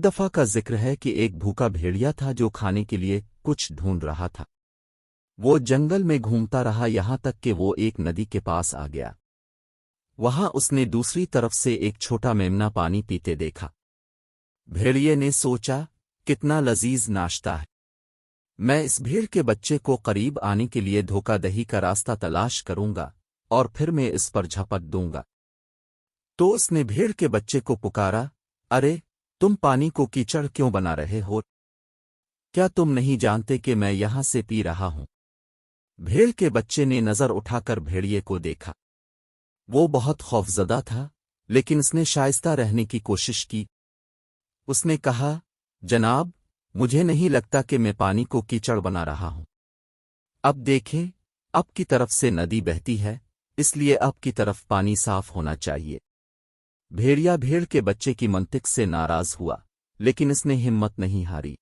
دفعہ کا ذکر ہے کہ ایک بھوکا بھیڑیا تھا جو کھانے کے لیے کچھ ڈھونڈ رہا تھا۔ وہ جنگل میں گھومتا رہا یہاں تک کہ وہ ایک ندی کے پاس آ گیا۔ وہاں اس نے دوسری طرف سے ایک چھوٹا میمنا پانی پیتے دیکھا۔ بھیڑیے نے سوچا، کتنا لذیذ ناشتہ ہے، میں اس بھیڑ کے بچے کو قریب آنے کے لیے دھوکہ دہی کا راستہ تلاش کروں گا اور پھر میں اس پر جھپٹ دوں گا۔ تو اس نے بھیڑ کے بچے کو پکارا، ارے تم پانی کو کیچڑ کیوں بنا رہے ہو؟ کیا تم نہیں جانتے کہ میں یہاں سے پی رہا ہوں؟ بھیڑ کے بچے نے نظر اٹھا کر بھیڑیے کو دیکھا۔ وہ بہت خوفزدہ تھا، لیکن اس نے شائستہ رہنے کی کوشش کی۔ اس نے کہا، جناب، مجھے نہیں لگتا کہ میں پانی کو کیچڑ بنا رہا ہوں۔ اب دیکھیں، اب کی طرف سے ندی بہتی ہے، اس لیے اب کی طرف پانی صاف ہونا چاہیے۔ بھیڑیا بھیڑ کے بچے کی منطق سے ناراض ہوا، لیکن اس نے ہمت نہیں ہاری۔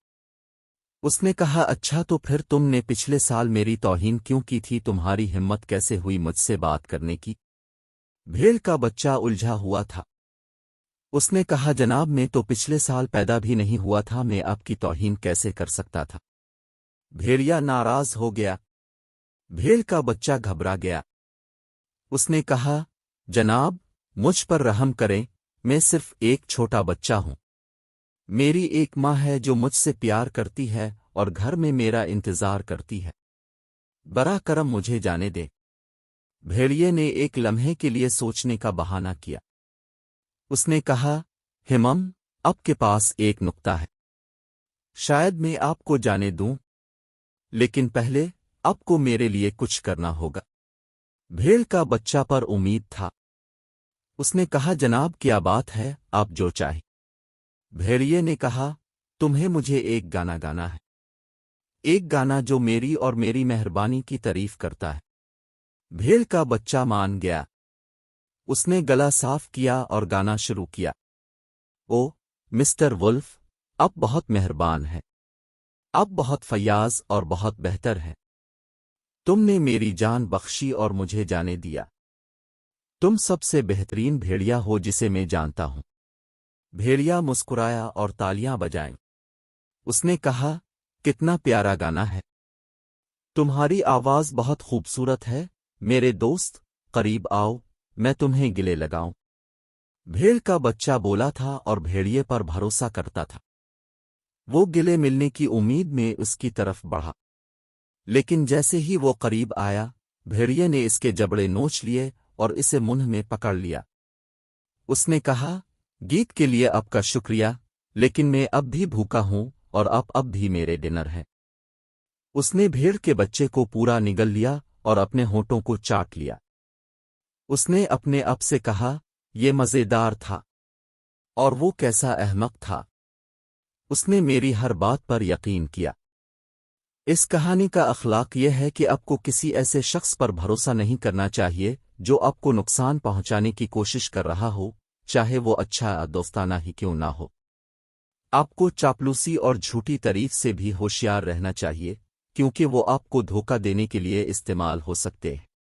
اس نے کہا، اچھا تو پھر تم نے پچھلے سال میری توہین کیوں کی تھی؟ تمہاری ہمت کیسے ہوئی مجھ سے بات کرنے کی؟ بھیڑ کا بچہ الجھا ہوا تھا۔ اس نے کہا، جناب میں تو پچھلے سال پیدا بھی نہیں ہوا تھا، میں آپ کی توہین کیسے کر سکتا تھا؟ بھیڑیا ناراض ہو گیا۔ بھیڑ کا بچہ گھبرا گیا۔ اس نے کہا، جناب مجھ پر رحم کریں، میں صرف ایک چھوٹا بچہ ہوں۔ میری ایک ماں ہے جو مجھ سے پیار کرتی ہے اور گھر میں میرا انتظار کرتی ہے، براہ کرم مجھے جانے دے۔ بھیڑیے نے ایک لمحے کے لیے سوچنے کا بہانہ کیا۔ اس نے کہا، ہمم، آپ کے پاس ایک نکتہ ہے، شاید میں آپ کو جانے دوں، لیکن پہلے آپ کو میرے لیے کچھ کرنا ہوگا۔ بھیڑ کا بچہ پر امید تھا۔ اس نے کہا، جناب کیا بات ہے، آپ جو چاہیں۔ بھیڑیے نے کہا، تمہیں مجھے ایک گانا گانا ہے، ایک گانا جو میری اور میری مہربانی کی تعریف کرتا ہے۔ بھیڑ کا بچہ مان گیا۔ اس نے گلا صاف کیا اور گانا شروع کیا۔ او مسٹر ولف، آپ بہت مہربان ہیں، آپ بہت فیاض اور بہت بہتر ہیں، تم نے میری جان بخشی اور مجھے جانے دیا، تم سب سے بہترین بھیڑیا ہو جسے میں جانتا ہوں۔ بھیڑیا مسکرایا اور تالیاں بجائیں۔ اس نے کہا، کتنا پیارا گانا ہے، تمہاری آواز بہت خوبصورت ہے، میرے دوست قریب آؤ، میں تمہیں گلے لگاؤں۔ بھیڑ کا بچہ بولا تھا اور بھیڑیے پر بھروسہ کرتا تھا۔ وہ گلے ملنے کی امید میں اس کی طرف بڑھا، لیکن جیسے ہی وہ قریب آیا، بھیڑیے نے اس کے جبڑے نوچ لیے اور اسے منہ میں پکڑ لیا۔ اس نے کہا، گیت کے لیے آپ کا شکریہ، لیکن میں اب بھی بھوکا ہوں اور آپ اب بھی میرے ڈنر ہیں۔ اس نے بھیڑ کے بچے کو پورا نگل لیا اور اپنے ہونٹوں کو چاٹ لیا۔ اس نے اپنے آپ سے کہا، یہ مزیدار تھا، اور وہ کیسا احمق تھا، اس نے میری ہر بات پر یقین کیا۔ اس کہانی کا اخلاق یہ ہے کہ آپ کو کسی ایسے شخص پر بھروسہ نہیں کرنا چاہیے جو آپ کو نقصان پہنچانے کی کوشش کر رہا ہو، چاہے وہ اچھا دوستانہ ہی کیوں نہ ہو۔ آپ کو چاپلوسی اور جھوٹی تعریف سے بھی ہوشیار رہنا چاہیے، کیونکہ وہ آپ کو دھوکہ دینے کے لیے استعمال ہو سکتے ہیں۔